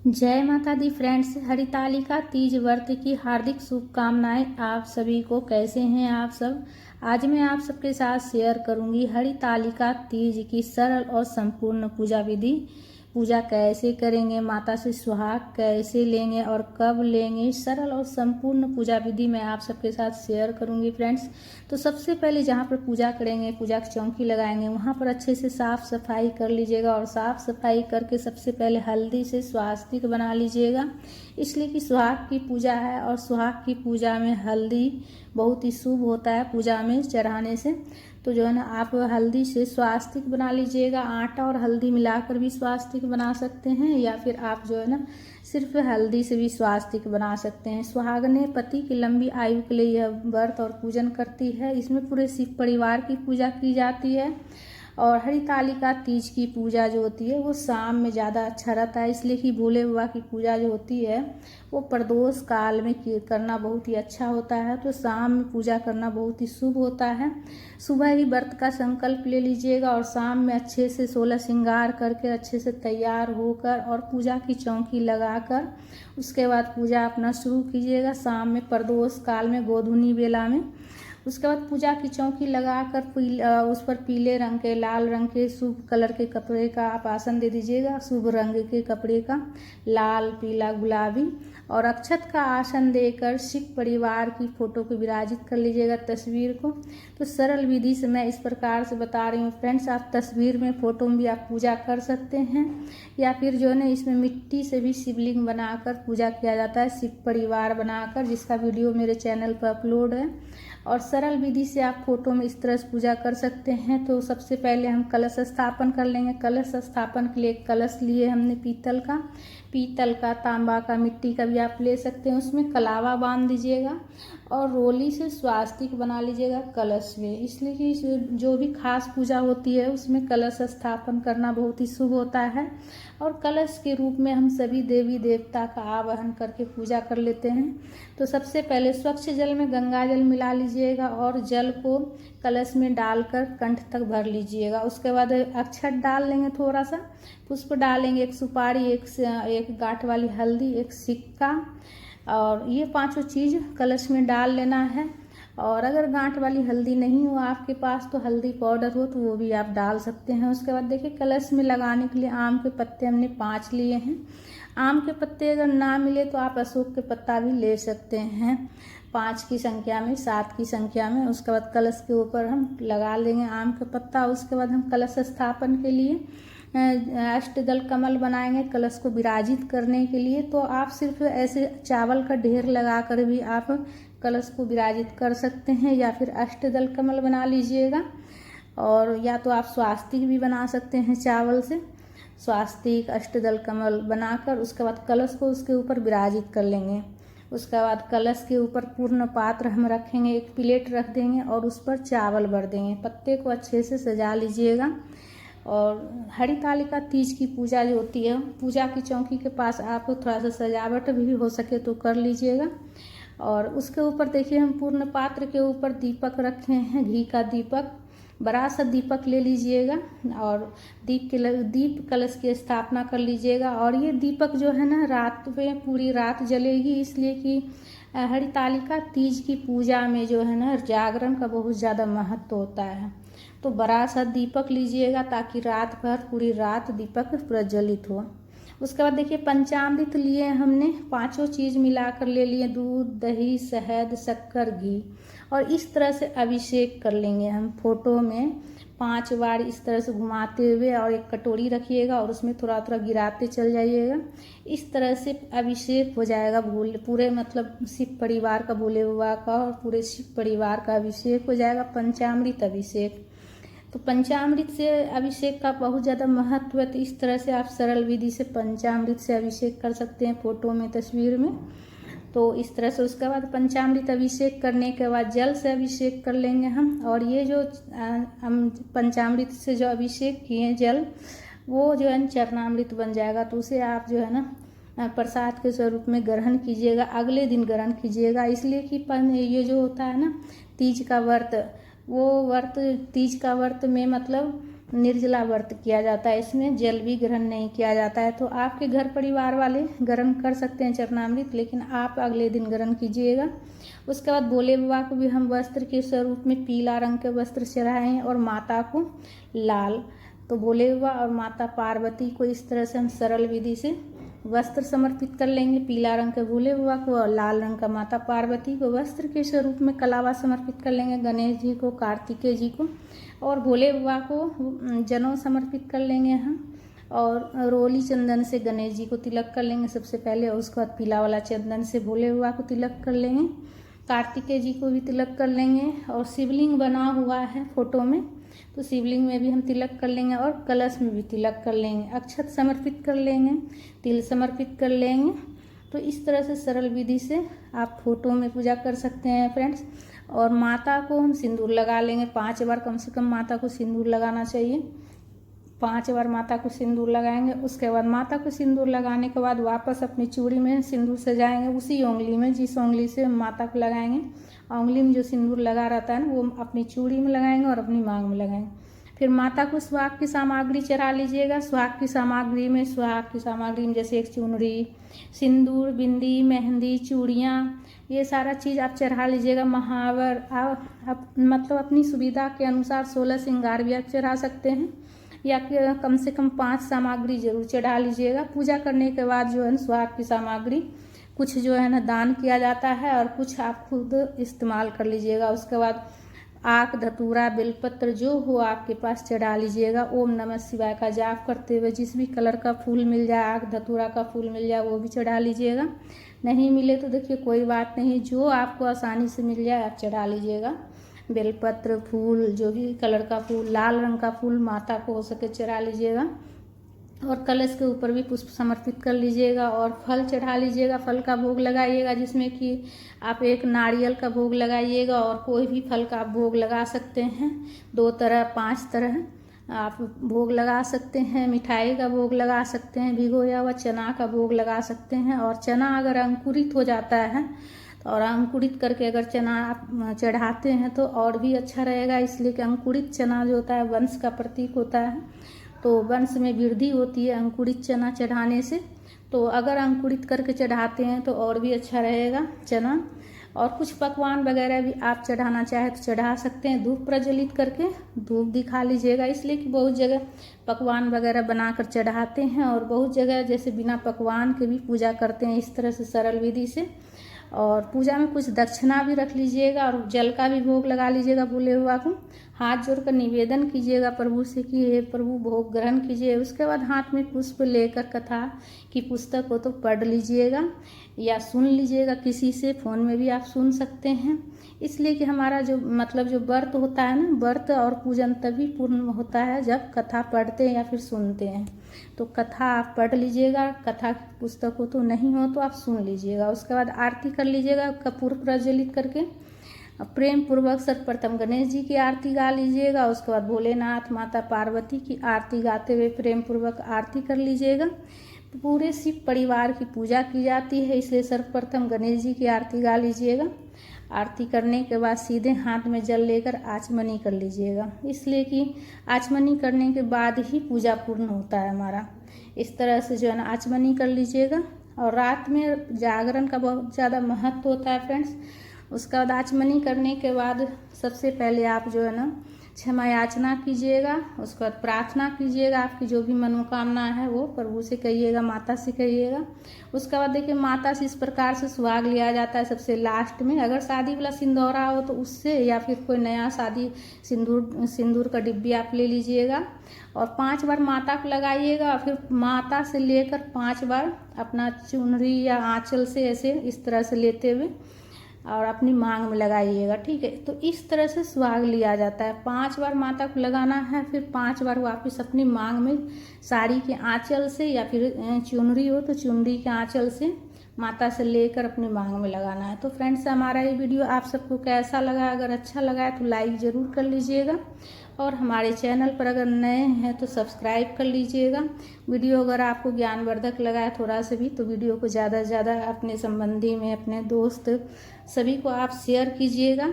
जय माता दी फ्रेंड्स, हरितालिका तीज व्रत की हार्दिक शुभकामनाएं आप सभी को। कैसे हैं आप सब। आज मैं आप सबके साथ शेयर करूंगी हरितालिका तीज की सरल और संपूर्ण पूजा विधि। पूजा कैसे करेंगे, माता से सुहाग कैसे लेंगे और कब लेंगे, सरल और संपूर्ण पूजा विधि मैं आप सबके साथ शेयर करूंगी फ्रेंड्स। तो सबसे पहले जहाँ पर पूजा करेंगे, पूजा की चौकी लगाएंगे, वहाँ पर अच्छे से साफ सफाई कर लीजिएगा। और साफ सफाई करके सबसे पहले हल्दी से स्वास्तिक बना लीजिएगा, इसलिए कि सुहाग की पूजा है और सुहाग की पूजा में हल्दी बहुत ही शुभ होता है पूजा में चढ़ाने से। तो जो है ना, आप हल्दी से स्वास्तिक बना लीजिएगा। आटा और हल्दी मिलाकर भी स्वास्तिक बना सकते हैं, या फिर आप जो है ना सिर्फ हल्दी से भी स्वास्तिक बना सकते हैं। सुहागने पति की लंबी आयु के लिए यह व्रत और पूजन करती है। इसमें पूरे शिव परिवार की पूजा की जाती है। और हरितालिका तीज की पूजा जो होती है वो शाम में ज़्यादा अच्छा रहता है, इसलिए कि भोले बाबा की पूजा जो होती है वो प्रदोष काल में करना बहुत ही अच्छा होता है। तो शाम में पूजा करना बहुत ही शुभ होता है। सुबह ही व्रत का संकल्प ले लीजिएगा और शाम में अच्छे से 16 श्रृंगार करके अच्छे से तैयार होकर और पूजा की चौकी लगाकर उसके बाद पूजा अपना शुरू कीजिएगा। शाम में प्रदोष काल में गोधूनी बेला में उसके बाद पूजा की चौकी लगाकर उस पर पीले रंग के, लाल रंग के शुभ कलर के कपड़े का आप आसन दे दीजिएगा। शुभ रंग के कपड़े का, लाल, पीला, गुलाबी, और अक्षत का आसन देकर शिव परिवार की फोटो को विराजित कर लीजिएगा, तस्वीर को। तो सरल विधि से मैं इस प्रकार से बता रही हूँ फ्रेंड्स। आप तस्वीर में, फोटो में भी आप पूजा कर सकते हैं, या फिर जो है ना इसमें मिट्टी से भी शिवलिंग बनाकर पूजा किया जाता है, शिव परिवार बनाकर, जिसका वीडियो मेरे चैनल पर अपलोड है। और सरल विधि से आप फोटो में इस तरह से पूजा कर सकते हैं। तो सबसे पहले हम कलश स्थापन कर लेंगे। कलश स्थापन के लिए एक कलश लिए हमने पीतल का, तांबा का, मिट्टी का भी आप ले सकते हैं। उसमें कलावा बांध दीजिएगा और रोली से स्वास्तिक बना लीजिएगा कलश में, इसलिए कि जो भी खास पूजा होती है उसमें कलश स्थापन करना बहुत ही शुभ होता है। और कलश के रूप में हम सभी देवी देवता का आवाहन करके पूजा कर लेते हैं। तो सबसे पहले स्वच्छ जल में गंगा जल मिला लीजिएगा और जल को कलश में डालकर कंठ तक भर लीजिएगा। उसके बाद अक्षत डाल लेंगे, थोड़ा सा पुष्प डालेंगे, एक सुपारी, एक गांठ वाली हल्दी, एक सिक्का, और ये पांचों चीज़ कलश में डाल लेना है। और अगर गांठ वाली हल्दी नहीं हो आपके पास तो हल्दी पाउडर हो तो वो भी आप डाल सकते हैं। उसके बाद देखिए, कलश में लगाने के लिए आम के पत्ते हमने 5 लिए हैं। आम के पत्ते अगर ना मिले तो आप अशोक के पत्ता भी ले सकते हैं, 5 की संख्या में, 7 की संख्या में। उसके बाद कलश के ऊपर हम लगा लेंगे आम का पत्ता। उसके बाद हम कलश स्थापन के लिए अष्टदल कमल बनाएंगे कलश को विराजित करने के लिए। तो आप सिर्फ ऐसे चावल का ढेर लगाकर भी आप कलश को विराजित कर सकते हैं, या फिर अष्टदल कमल बना लीजिएगा। और या तो आप स्वास्तिक भी बना सकते हैं चावल से, स्वास्तिक, अष्टदल कमल बनाकर उसके बाद कलश को उसके ऊपर विराजित कर लेंगे। उसके बाद कलश के ऊपर पूर्ण पात्र हम रखेंगे, एक प्लेट रख देंगे और उस पर चावल भर देंगे। पत्ते को अच्छे से सजा लीजिएगा। और हरितालिका तीज की पूजा जो होती है, पूजा की चौकी के पास आप थोड़ा सा सजावट भी हो सके तो कर लीजिएगा। और उसके ऊपर देखिए, हम पूर्ण पात्र के ऊपर दीपक रखे हैं, घी का दीपक, बड़ा सा दीपक ले लीजिएगा और दीप कलश की स्थापना कर लीजिएगा। और ये दीपक जो है ना रात में पूरी रात जलेगी, इसलिए कि हरितालिका तीज की पूजा में जो है ना जागरण का बहुत ज़्यादा महत्व होता है। तो बड़ा सा दीपक लीजिएगा ताकि रात भर, पूरी रात दीपक प्रज्वलित हो। उसके बाद देखिए, पंचामृत लिए हमने, 5 चीज़ मिलाकर ले लिए, दूध, दही, शहद, शक्कर, घी। और इस तरह से अभिषेक कर लेंगे हम फोटो में 5 बार इस तरह से घुमाते हुए। और एक कटोरी रखिएगा और उसमें थोड़ा थोड़ा गिराते चल जाइएगा। इस तरह से अभिषेक हो जाएगा पूरे, मतलब शिव परिवार का, भोले बाबा का और पूरे शिव परिवार का अभिषेक हो जाएगा, पंचामृत अभिषेक। तो पंचामृत से अभिषेक का बहुत ज़्यादा महत्व है। तो इस तरह से आप सरल विधि से पंचामृत से अभिषेक कर सकते हैं फोटो में, तस्वीर में। तो इस तरह से उसके बाद पंचामृत अभिषेक करने के बाद जल से अभिषेक कर लेंगे हम। और ये जो हम पंचामृत से जो अभिषेक किए जल, वो जो है चरणामृत बन जाएगा। तो उसे आप जो है ना प्रसाद के स्वरूप में ग्रहण कीजिएगा, अगले दिन ग्रहण कीजिएगा। इसलिए कि ये जो होता है ना तीज का व्रत, वो व्रत, तीज का व्रत में मतलब निर्जला व्रत किया जाता है। इसमें जल भी ग्रहण नहीं किया जाता है। तो आपके घर परिवार वाले ग्रहण कर सकते हैं चरणामृत, लेकिन आप अगले दिन ग्रहण कीजिएगा। उसके बाद भोले बाबा को भी हम वस्त्र के स्वरूप में पीला रंग के वस्त्र चढ़ाए हैं और माता को लाल। तो भोले बाबा और माता पार्वती को इस तरह से हम सरल विधि से वस्त्र समर्पित कर लेंगे। पीला रंग के भोले बाबा को और लाल रंग का माता पार्वती को वस्त्र के स्वरूप में कलावा समर्पित कर लेंगे। गणेश जी को, कार्तिकेय जी को और भोले बाबा को जनेऊ समर्पित कर लेंगे हम। और रोली चंदन से गणेश जी को तिलक कर लेंगे सबसे पहले, और उसके बाद पीला वाला चंदन से भोले बाबा को तिलक कर लेंगे। कार्तिकेय जी को भी तिलक कर लेंगे। और शिवलिंग बना हुआ है फोटो में, तो शिवलिंग में भी हम तिलक कर लेंगे और कलश में भी तिलक कर लेंगे। अक्षत समर्पित कर लेंगे, तिल समर्पित कर लेंगे। तो इस तरह से सरल विधि से आप फोटो में पूजा कर सकते हैं फ्रेंड्स। और माता को हम सिंदूर लगा लेंगे 5 बार, कम से कम माता को सिंदूर लगाना चाहिए। 5 बार माता को सिंदूर लगाएंगे। उसके बाद माता को सिंदूर लगाने के बाद वापस अपनी चूड़ी में सिंदूर सजाएंगे, उसी उंगली में जिस उंगली से माता को लगाएंगे। उंगली में जो सिंदूर लगा रहता है ना, वो अपनी चूड़ी में लगाएंगे और अपनी मांग में लगाएंगे। फिर माता को सुहाग की सामग्री चढ़ा लीजिएगा। सुहाग की सामग्री में जैसे एक चुनरी, सिंदूर, बिंदी, मेहंदी, चूड़ियाँ, ये सारा चीज़ आप चढ़ा लीजिएगा। महावर आप मतलब अपनी सुविधा के अनुसार 16 श्रृंगार भी आप चढ़ा सकते हैं, या कम से कम 5 सामग्री जरूर चढ़ा लीजिएगा। पूजा करने के बाद जो है सुहाग की सामग्री कुछ जो है ना दान किया जाता है और कुछ आप खुद इस्तेमाल कर लीजिएगा। उसके बाद आक, धतूरा, बेलपत्र जो हो आपके पास चढ़ा लीजिएगा। ओम नमः शिवाय का जाप करते हुए जिस भी कलर का फूल मिल जाए, आक धतूरा का फूल मिल जाए, वो भी चढ़ा लीजिएगा। नहीं मिले तो देखिए कोई बात नहीं, जो आपको आसानी से मिल जाए आप चढ़ा लीजिएगा। बेलपत्र, फूल, जो भी कलर का फूल, लाल रंग का फूल माता को हो सके चढ़ा लीजिएगा। और कलश के ऊपर भी पुष्प समर्पित कर लीजिएगा और फल चढ़ा लीजिएगा। फल का भोग लगाइएगा, जिसमें कि आप एक नारियल का भोग लगाइएगा और कोई भी फल का आप भोग लगा सकते हैं। 2 तरह, 5 तरह आप भोग लगा सकते हैं। मिठाई का भोग लगा सकते हैं, भिगोया हुआ चना का भोग लगा सकते हैं। और चना अगर अंकुरित हो जाता है और अंकुरित करके अगर चना आप चढ़ाते हैं तो और भी अच्छा रहेगा, इसलिए कि अंकुरित चना जो होता है वंश का प्रतीक होता है, तो वंश में वृद्धि होती है अंकुरित चना चढ़ाने से। तो अगर अंकुरित करके चढ़ाते हैं तो और भी अच्छा रहेगा चना। और कुछ पकवान वगैरह भी आप चढ़ाना चाहे तो चढ़ा सकते हैं। धूप प्रज्वलित करके धूप दिखा लीजिएगा, इसलिए कि बहुत जगह पकवान वगैरह बनाकर चढ़ाते हैं और बहुत जगह जैसे बिना पकवान के भी पूजा करते हैं इस तरह से सरल विधि से। और पूजा में कुछ दक्षिणा भी रख लीजिएगा और जल का भी भोग लगा लीजिएगा। भोले बाबा को हाथ जोड़कर निवेदन कीजिएगा प्रभु से कि हे प्रभु भोग ग्रहण कीजिए। उसके बाद हाथ में पुष्प लेकर कथा की पुस्तक हो तो पढ़ लीजिएगा या सुन लीजिएगा किसी से, फ़ोन में भी आप सुन सकते हैं। इसलिए कि हमारा जो व्रत होता है ना, व्रत और पूजन तभी पूर्ण होता है जब कथा पढ़ते हैं या फिर सुनते हैं। तो कथा आप पढ़ लीजिएगा, कथा की पुस्तक हो तो नहीं हो तो आप सुन लीजिएगा। उसके बाद आरती कर लीजिएगा कपूर प्रज्वलित करके। प्रेम पूर्वक सर्वप्रथम गणेश जी की आरती गा लीजिएगा। उसके बाद भोलेनाथ, माता पार्वती की आरती गाते हुए प्रेम पूर्वक आरती कर लीजिएगा। पूरे शिव परिवार की पूजा की जाती है, इसलिए सर्वप्रथम गणेश जी की आरती गा लीजिएगा। आरती करने के बाद सीधे हाथ में जल लेकर आचमनी कर लीजिएगा, इसलिए कि आचमनी करने के बाद ही पूजा पूर्ण होता है हमारा। इस तरह से जो है ना आचमनी कर लीजिएगा। और रात में जागरण का बहुत ज़्यादा महत्व होता है फ्रेंड्स। उसका बाद आचमनी करने के बाद सबसे पहले आप जो है ना क्षमा याचना कीजिएगा। उसके बाद प्रार्थना कीजिएगा, आपकी जो भी मनोकामना है वो प्रभु से कहिएगा, माता से कहिएगा। उसके बाद देखिए माता से इस प्रकार से सुहाग लिया जाता है सबसे लास्ट में। अगर शादी वाला सिंदूरा हो तो उससे, या फिर कोई नया शादी सिंदूर का डिब्बी आप ले लीजिएगा और 5 बार माता को लगाइएगा। और फिर माता से लेकर 5 बार अपना चुनरी या आंचल से ऐसे इस तरह से लेते हुए और अपनी मांग में लगाइएगा, ठीक है। तो इस तरह से सुहाग लिया जाता है। 5 बार माता को लगाना है, फिर 5 बार वापस अपनी मांग में साड़ी के आंचल से या फिर चुनरी हो तो चुनरी के आंचल से माता से लेकर अपनी मांग में लगाना है। तो फ्रेंड्स हमारा ये वीडियो आप सबको कैसा लगा? अगर अच्छा लगा है तो लाइक ज़रूर कर लीजिएगा और हमारे चैनल पर अगर नए हैं तो सब्सक्राइब कर लीजिएगा। वीडियो अगर आपको ज्ञानवर्धक लगा है थोड़ा सा भी तो वीडियो को ज़्यादा से ज़्यादा अपने संबंधी में, अपने दोस्त सभी को आप शेयर कीजिएगा।